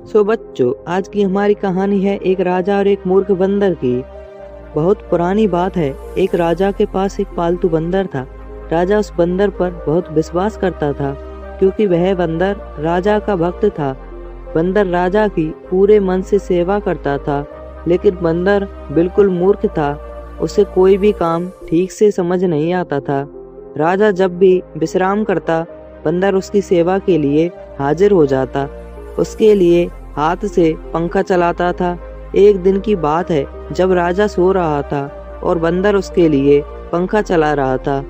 बच्चों, आज की हमारी कहानी है एक राजा और एक मूर्ख बंदर की। बहुत पुरानी बात है। एक राजा के पास एक पालतू बंदर था। राजा उस बंदर पर बहुत विश्वास करता था क्योंकि वह बंदर राजा का भक्त था। बंदर राजा की पूरे मन से सेवा करता था, लेकिन बंदर बिल्कुल मूर्ख था। उसे कोई भी काम ठीक से समझ नहीं आता था। राजा जब भी विश्राम करता, बंदर उसकी सेवा के लिए हाजिर हो जाता। उसके लिए हाथ से पंखा चलाता था। एक दिन की बात है, जब राजा सो रहा था और बंदर उसके लिए पंखा चला रहा था,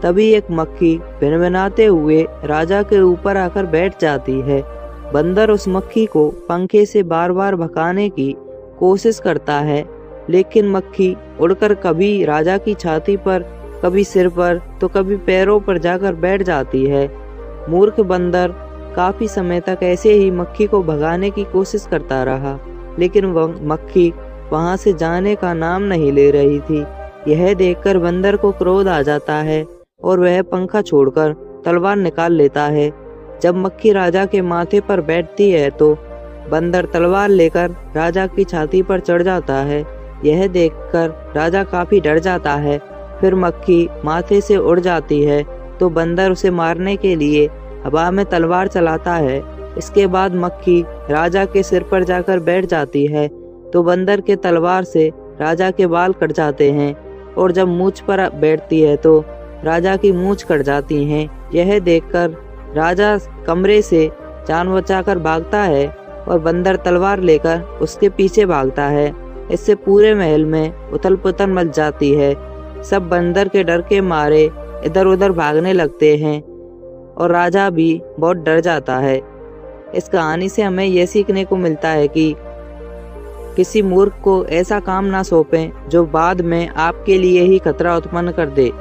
तभी एक मक्खी भिनभिनाते हुए राजा के ऊपर आकर बैठ जाती है। बंदर उस मक्खी को पंखे से बार बार भगाने की कोशिश करता है, लेकिन मक्खी उड़कर कभी राजा की छाती पर, कभी सिर पर, तो कभी पैरों पर जाकर बैठ जाती है। मूर्ख बंदर काफी समय तक ऐसे ही मक्खी को भगाने की कोशिश करता रहा, लेकिन वह मक्खी वहां से जाने का नाम नहीं ले रही थी। यह देखकर बंदर को क्रोध आ जाता है और वह पंखा छोड़कर तलवार निकाल लेता है। जब मक्खी राजा के माथे पर बैठती है तो बंदर तलवार लेकर राजा की छाती पर चढ़ जाता है। यह देखकर राजा काफी डर जाता है। फिर मक्खी माथे से उड़ जाती है तो बंदर उसे मारने के लिए हवा में तलवार चलाता है। इसके बाद मक्खी राजा के सिर पर जाकर बैठ जाती है तो बंदर के तलवार से राजा के बाल कट जाते हैं, और जब मूंछ पर बैठती है तो राजा की मूंछ कट जाती है। यह देखकर राजा कमरे से जान बचाकर भागता है और बंदर तलवार लेकर उसके पीछे भागता है। इससे पूरे महल में उथल पुथल मच जाती है। सब बंदर के डर के मारे इधर उधर भागने लगते हैं और राजा भी बहुत डर जाता है। इस कहानी से हमें यह सीखने को मिलता है कि किसी मूर्ख को ऐसा काम ना सौंपें जो बाद में आपके लिए ही खतरा उत्पन्न कर दे।